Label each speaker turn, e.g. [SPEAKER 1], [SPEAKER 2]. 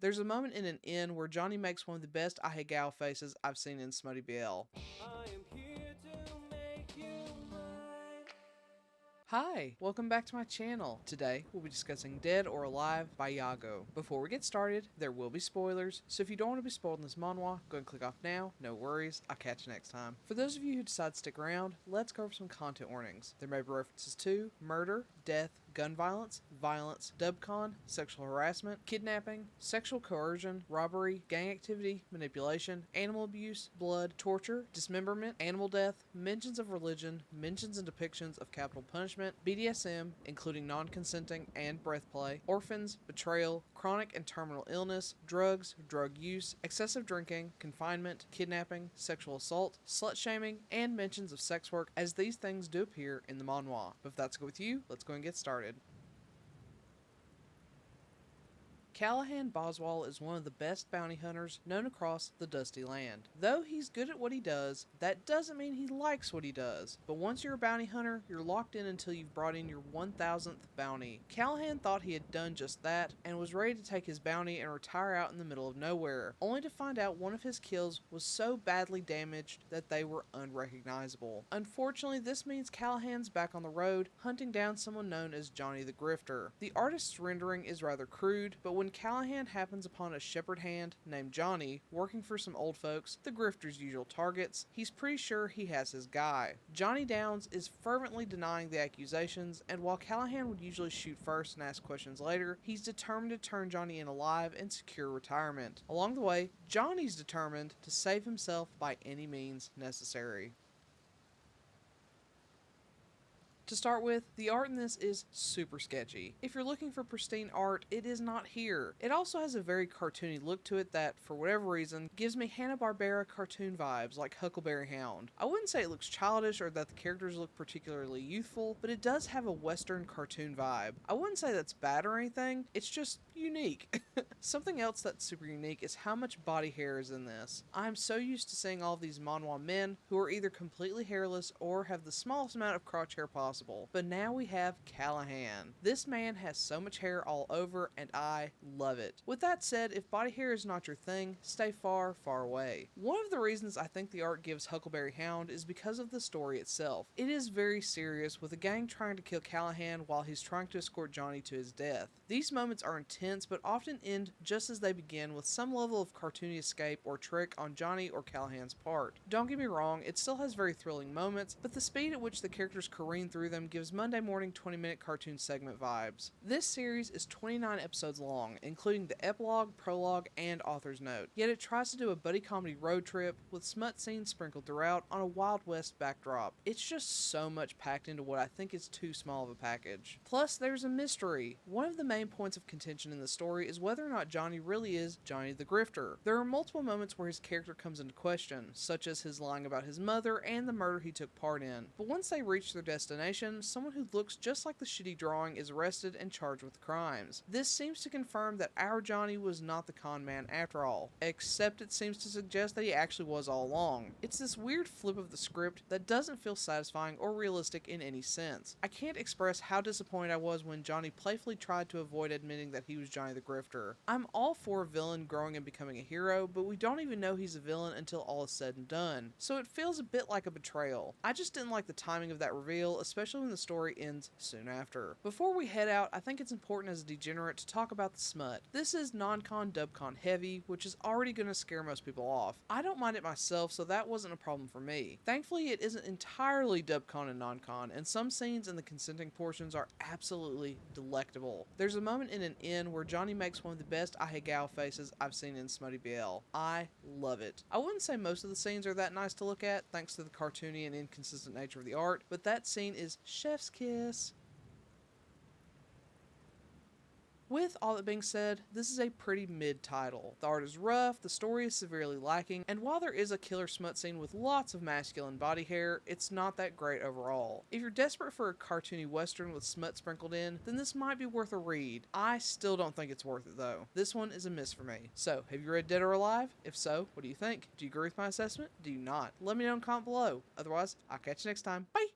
[SPEAKER 1] There's a moment in an inn where Johnny makes one of the best IAGO faces I've seen in Smutty BL.
[SPEAKER 2] I am here to make you mine.
[SPEAKER 1] Hi, welcome back to my channel. Today, we'll be discussing Dead or Alive by IAGO. Before we get started, there will be spoilers, so if you don't want to be spoiled in this manhwa, go and click off now, no worries, I'll catch you next time. For those of you who decide to stick around, let's go over some content warnings. There may be references to murder, death, gun violence, dubcon, sexual harassment, kidnapping, sexual coercion, robbery, gang activity, manipulation, animal abuse, blood, torture, dismemberment, animal death, mentions of religion, mentions and depictions of capital punishment, BDSM, including non-consenting and breath play, orphans, betrayal, chronic and terminal illness, drugs, drug use, excessive drinking, confinement, kidnapping, sexual assault, slut-shaming, and mentions of sex work, as these things do appear in the manhwa. But if that's good with you, let's go and get started. Callahan Boswell is one of the best bounty hunters known across the Dusty Land. Though he's good at what he does, that doesn't mean he likes what he does. But once you're a bounty hunter, you're locked in until you've brought in your 1000th bounty. Callahan thought he had done just that, and was ready to take his bounty and retire out in the middle of nowhere, only to find out one of his kills was so badly damaged that they were unrecognizable. Unfortunately, this means Callahan's back on the road, hunting down someone known as Johnny the Grifter. The artist's rendering is rather crude, but when Callahan happens upon a shepherd hand named Johnny working for some old folks, the grifter's usual targets, he's pretty sure he has his guy. Johnny Downs is fervently denying the accusations, and while Callahan would usually shoot first and ask questions later, he's determined to turn Johnny in alive and secure retirement. Along the way, Johnny's determined to save himself by any means necessary. To start with, the art in this is super sketchy. If you're looking for pristine art, it is not here. It also has a very cartoony look to it that, for whatever reason, gives me Hanna-Barbera cartoon vibes like Huckleberry Hound. I wouldn't say it looks childish or that the characters look particularly youthful, but it does have a western cartoon vibe. I wouldn't say that's bad or anything, it's just unique. Something else that's super unique is how much body hair is in this. I'm so used to seeing all of these manhwa men who are either completely hairless or have the smallest amount of crotch hair possible. But now we have Callahan. This man has so much hair all over, and I love it. With that said, if body hair is not your thing, stay far, far away. One of the reasons I think the art gives Huckleberry Hound is because of the story itself. It is very serious, with a gang trying to kill Callahan while he's trying to escort Johnny to his death. These moments are intense, but often end just as they begin, with some level of cartoony escape or trick on Johnny or Callahan's part. Don't get me wrong, it still has very thrilling moments, but the speed at which the characters careen through them gives Monday morning 20-minute cartoon segment vibes. This series is 29 episodes long, including the epilogue, prologue, and author's note. Yet it tries to do a buddy comedy road trip with smut scenes sprinkled throughout on a Wild West backdrop. It's just so much packed into what I think is too small of a package. Plus, there's a mystery. One of the main points of contention in the story is whether or not Johnny really is Johnny the Grifter. There are multiple moments where his character comes into question, such as his lying about his mother and the murder he took part in. But once they reach their destination, someone who looks just like the shitty drawing is arrested and charged with crimes. This seems to confirm that our Johnny was not the con man after all, except it seems to suggest that he actually was all along. It's this weird flip of the script that doesn't feel satisfying or realistic in any sense. I can't express how disappointed I was when Johnny playfully tried to avoid admitting that he was Johnny the Grifter. I'm all for a villain growing and becoming a hero, but we don't even know he's a villain until all is said and done, so it feels a bit like a betrayal. I just didn't like the timing of that reveal, especially when the story ends soon after. Before we head out, I think it's important as a degenerate to talk about the smut. This is non-con dubcon heavy, which is already going to scare most people off. I don't mind it myself, so that wasn't a problem for me. Thankfully, it isn't entirely dubcon and non-con, and some scenes in the consenting portions are absolutely delectable. There's a moment in an inn where Johnny makes one of the best IAGO faces I've seen in Smutty BL. I love it. I wouldn't say most of the scenes are that nice to look at, thanks to the cartoony and inconsistent nature of the art, but that scene is chef's kiss. With all that being said, this is a pretty mid-title. The art is rough, the story is severely lacking, and while there is a killer smut scene with lots of masculine body hair, it's not that great overall. If you're desperate for a cartoony western with smut sprinkled in, then this might be worth a read. I still don't think it's worth it though. This one is a miss for me. So, have you read Dead or Alive? If so, what do you think? Do you agree with my assessment? Do you not? Let me know in the comment below. Otherwise, I'll catch you next time. Bye!